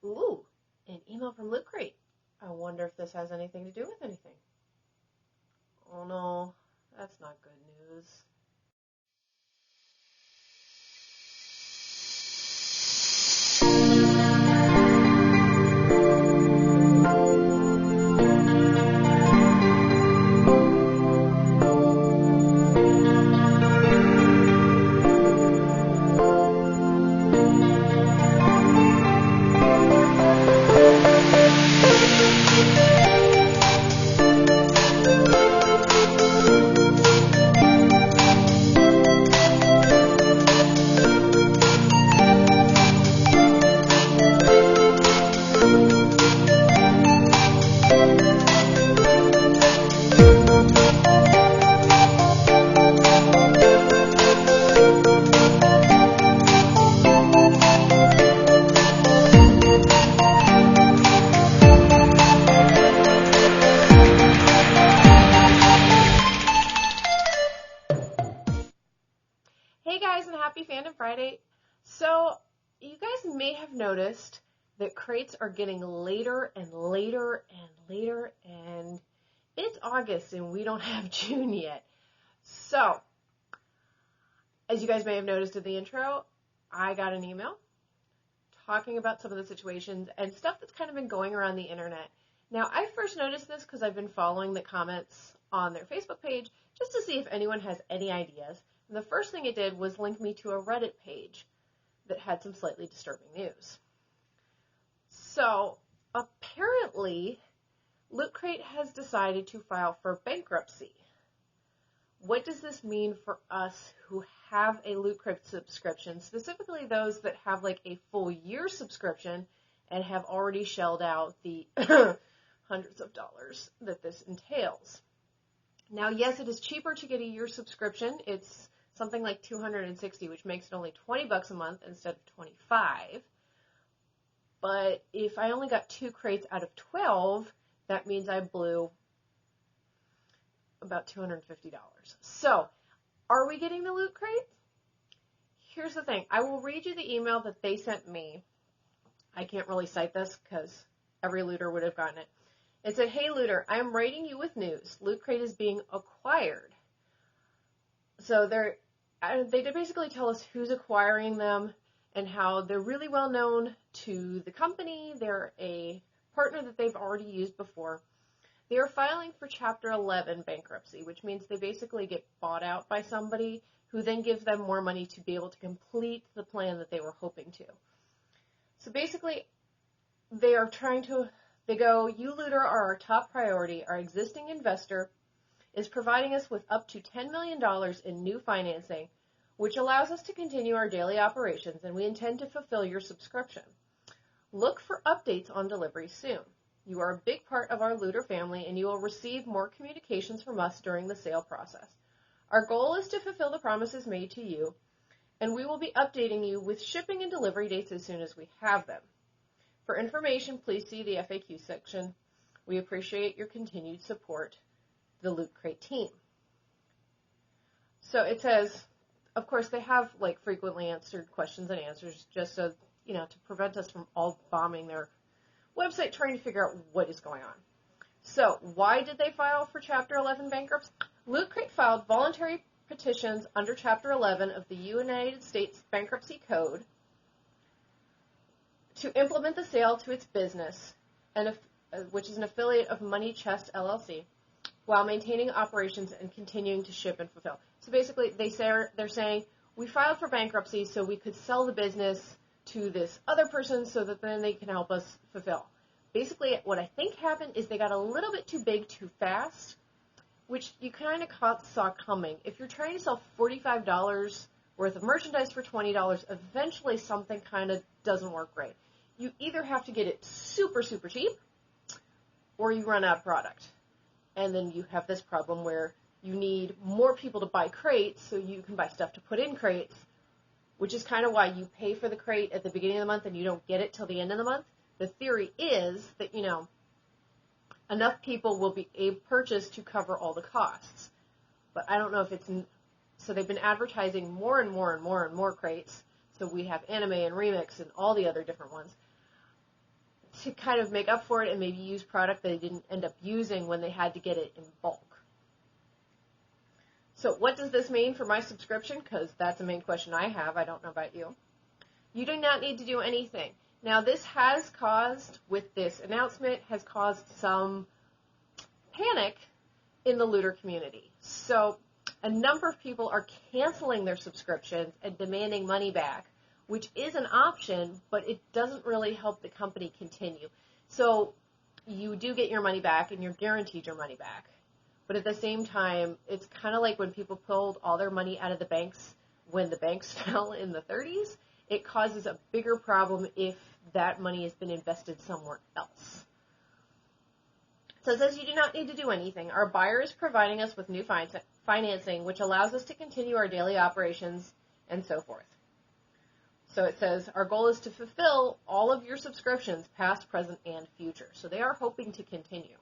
Ooh, an email from Loot Crate. I wonder if this has anything to do with anything. Oh no, that's not good news. Hey guys, and happy Fandom Friday. So, you guys may have noticed that crates are getting later and later and later, and it's August and we don't have June yet. So, as you guys may have noticed in the intro, I got an email talking about some of the situations and stuff that's kind of been going around the internet. Now, I first noticed this because I've been following the comments on their Facebook page just to see if anyone has any ideas. And the first thing it did was link me to a Reddit page that had some slightly disturbing news. So, apparently, Loot Crate has decided to file for bankruptcy. What does this mean for us who have a Loot Crate subscription, specifically those that have like a full year subscription and have already shelled out the hundreds of dollars that this entails? Now, yes, it is cheaper to get a year subscription. It's something like $260, which makes it only $20 a month instead of $25. But if I only got 2 crates out of 12, that means I blew about $250. So, are we getting the Loot Crate? Here's the thing. I will read you the email that they sent me. I can't really cite this because every looter would have gotten it. It said, "Hey looter, I am writing you with news. Loot Crate is being acquired." So they did basically tell us who's acquiring them and how they're really well known to the company. They're a partner that they've already used before. They are filing for Chapter 11 bankruptcy, which means they basically get bought out by somebody who then gives them more money to be able to complete the plan that they were hoping to. So basically, they go, "You looter are our top priority. Our existing investor is providing us with up to $10 million in new financing, which allows us to continue our daily operations, and we intend to fulfill your subscription. Look for updates on delivery soon. You are a big part of our looter family, and you will receive more communications from us during the sale process. Our goal is to fulfill the promises made to you, and we will be updating you with shipping and delivery dates as soon as we have them. For information, please see the FAQ section. We appreciate your continued support. The Loot Crate team." So it says, of course, they have like frequently answered questions and answers just so, to prevent us from all bombing their website trying to figure out what is going on. So why did they file for Chapter 11 bankruptcy? Loot Crate filed voluntary petitions under Chapter 11 of the United States Bankruptcy Code to implement the sale to its business, which is an affiliate of Money Chest LLC, while maintaining operations and continuing to ship and fulfill. So basically, they're saying, we filed for bankruptcy so we could sell the business to this other person so that then they can help us fulfill. Basically, what I think happened is they got a little bit too big too fast, which you kind of saw coming. If you're trying to sell $45 worth of merchandise for $20, eventually something kind of doesn't work great. You either have to get it super, super cheap, or you run out of product. And then you have this problem where you need more people to buy crates so you can buy stuff to put in crates, which is kind of why you pay for the crate at the beginning of the month and you don't get it till the end of the month. The theory is that, enough people will be purchased to cover all the costs. But I don't know if it's... So they've been advertising more and more and more and more crates. So we have anime and remix and all the other different ones. to kind of make up for it and maybe use product they didn't end up using when they had to get it in bulk. So what does this mean for my subscription? Because that's the main question I have. I don't know about you. You do not need to do anything. Now, this has caused, with this announcement, has caused some panic in the looter community. So a number of people are canceling their subscriptions and demanding money back, which is an option, but it doesn't really help the company continue. So you do get your money back, and you're guaranteed your money back. But at the same time, it's kind of like when people pulled all their money out of the banks when the banks fell in the 30s. It causes a bigger problem if that money has been invested somewhere else. So it says you do not need to do anything. Our buyer is providing us with new financing, which allows us to continue our daily operations and so forth. So it says our goal is to fulfill all of your subscriptions, past, present, and future. So they are hoping to continue.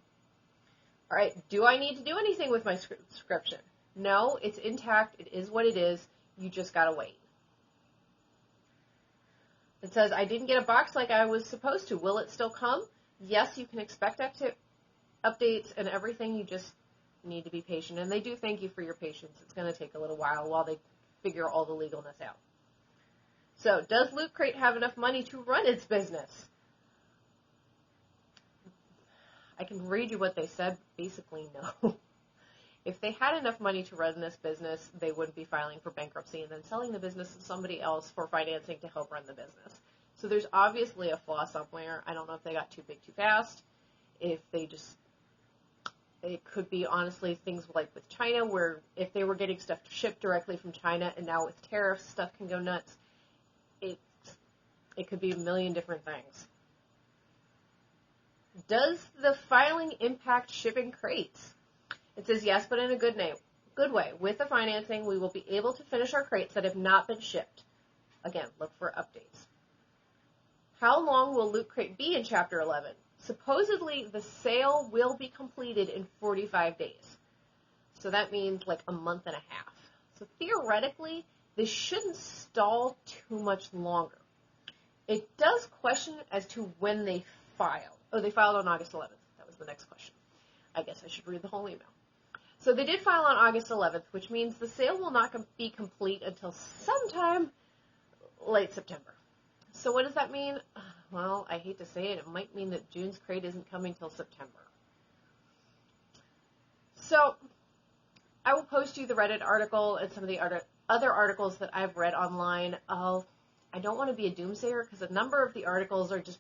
All right, do I need to do anything with my subscription? No, it's intact. It is what it is. You just got to wait. It says, I didn't get a box like I was supposed to. Will it still come? Yes, you can expect updates and everything. You just need to be patient. And they do thank you for your patience. It's going to take a little while they figure all the legalness out. So, does Loot Crate have enough money to run its business? I can read you what they said. Basically, no. If they had enough money to run this business, they wouldn't be filing for bankruptcy and then selling the business to somebody else for financing to help run the business. So there's obviously a flaw somewhere. I don't know if they got too big too fast. If they just, it could be honestly things like with China, where if they were getting stuff shipped directly from China and now with tariffs, stuff can go nuts. It could be a million different things. Does the filing impact shipping crates? It says yes, but in a good way. With the financing, we will be able to finish our crates that have not been shipped. Again, look for updates. How long will Loot Crate be in Chapter 11? Supposedly, the sale will be completed in 45 days. So that means like a month and a half. So theoretically, this shouldn't stall too much longer. It does question as to when they filed. Oh, they filed on August 11th. That was the next question. I guess I should read the whole email. So they did file on August 11th, which means the sale will not be complete until sometime late September. So what does that mean? Well, I hate to say it. It might mean that June's crate isn't coming till September. So I will post you the Reddit article and some of the other articles that I've read online. I don't want to be a doomsayer because a number of the articles are just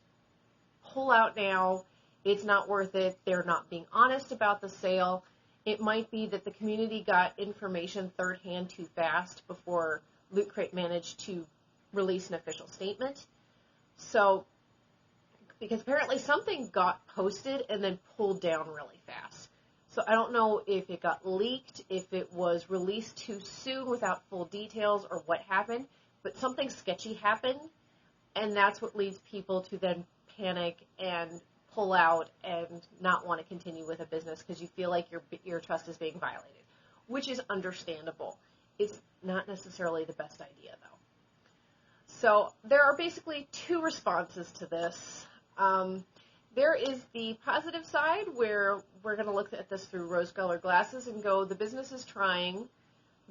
pull out now. It's not worth it. They're not being honest about the sale. It might be that the community got information third hand too fast before Loot Crate managed to release an official statement. So, because apparently something got posted and then pulled down really fast. So I don't know if it got leaked, if it was released too soon without full details, or what happened. But something sketchy happened, and that's what leads people to then panic and pull out and not want to continue with a business because you feel like your trust is being violated, which is understandable. It's not necessarily the best idea, though. So there are basically two responses to this. There is the positive side where we're going to look at this through rose-colored glasses and go, the business is trying.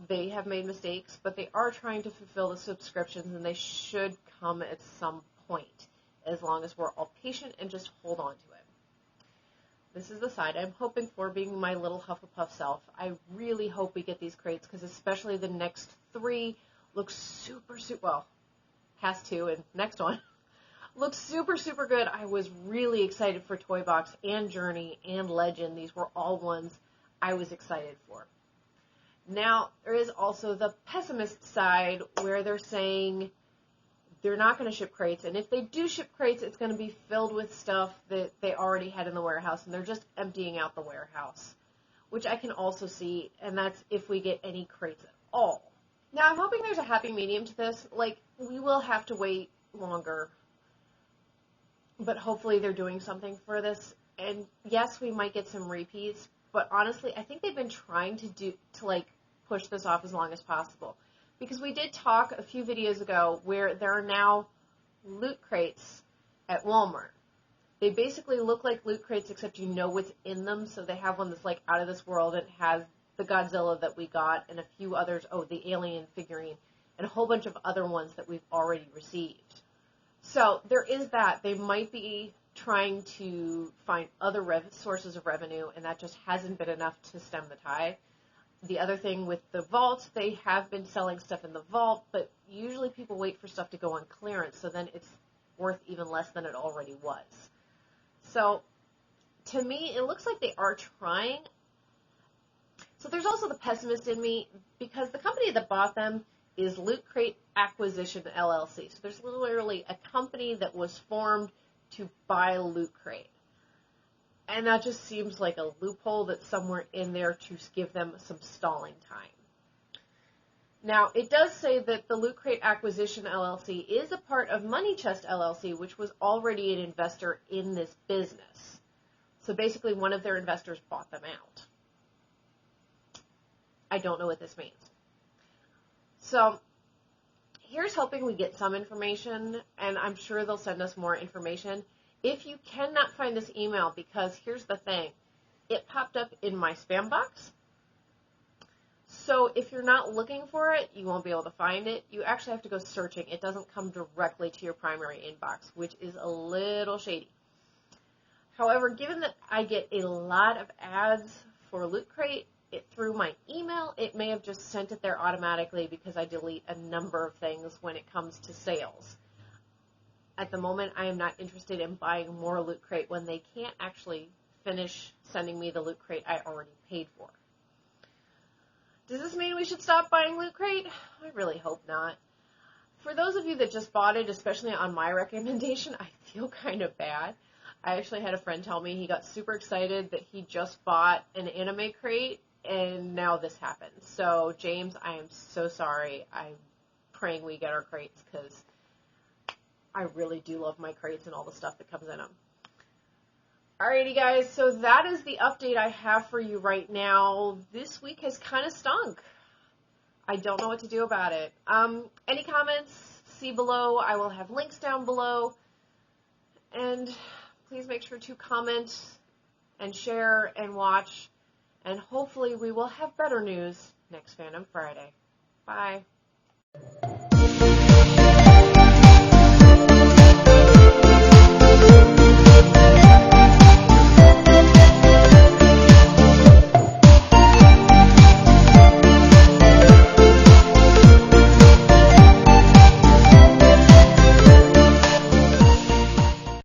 They have made mistakes, but they are trying to fulfill the subscriptions, and they should come at some point, as long as we're all patient and just hold on to it. This is the side I'm hoping for, being my little Hufflepuff self. I really hope we get these crates, because especially the next 3 look super, well, past 2 and next one, looks super, super good. I was really excited for Toy Box and Journey and Legend. These were all ones I was excited for. Now, there is also the pessimist side where they're saying they're not going to ship crates, and if they do ship crates, it's going to be filled with stuff that they already had in the warehouse, and they're just emptying out the warehouse, which I can also see, and that's if we get any crates at all. Now, I'm hoping there's a happy medium to this. Like, we will have to wait longer, but hopefully they're doing something for this, and yes, we might get some repeats, but honestly, I think they've been trying to push this off as long as possible. Because we did talk a few videos ago where there are now loot crates at Walmart. They basically look like loot crates, except you know what's in them. So they have one that's like out of this world. It has the Godzilla that we got and a few others. Oh, the alien figurine and a whole bunch of other ones that we've already received. So there is that. They might be trying to find other sources of revenue, and that just hasn't been enough to stem the tide. The other thing with the vault, they have been selling stuff in the vault, but usually people wait for stuff to go on clearance, so then it's worth even less than it already was. So, to me, it looks like they are trying. So there's also the pessimist in me, because the company that bought them is Loot Crate Acquisition LLC. So there's literally a company that was formed to buy Loot Crate. And that just seems like a loophole that's somewhere in there to give them some stalling time. Now, it does say that the Loot Crate Acquisition LLC is a part of Money Chest LLC, which was already an investor in this business. So basically, one of their investors bought them out. I don't know what this means. So, here's hoping we get some information, and I'm sure they'll send us more information. If you cannot find this email, because here's the thing, it popped up in my spam box. So if you're not looking for it, you won't be able to find it. You actually have to go searching. It doesn't come directly to your primary inbox, which is a little shady. However, given that I get a lot of ads for Loot Crate through my email, it may have just sent it there automatically because I delete a number of things when it comes to sales. At the moment, I am not interested in buying more Loot Crate when they can't actually finish sending me the Loot Crate I already paid for. Does this mean we should stop buying Loot Crate? I really hope not. For those of you that just bought it, especially on my recommendation, I feel kind of bad. I actually had a friend tell me he got super excited that he just bought an anime crate, and now this happened. So, James, I am so sorry. I'm praying we get our crates, because I really do love my crates and all the stuff that comes in them. Alrighty, guys, so that is the update I have for you right now. This week has kind of stunk. I don't know what to do about it. Any comments, see below. I will have links down below. And please make sure to comment and share and watch. And hopefully we will have better news next Fandom Friday. Bye.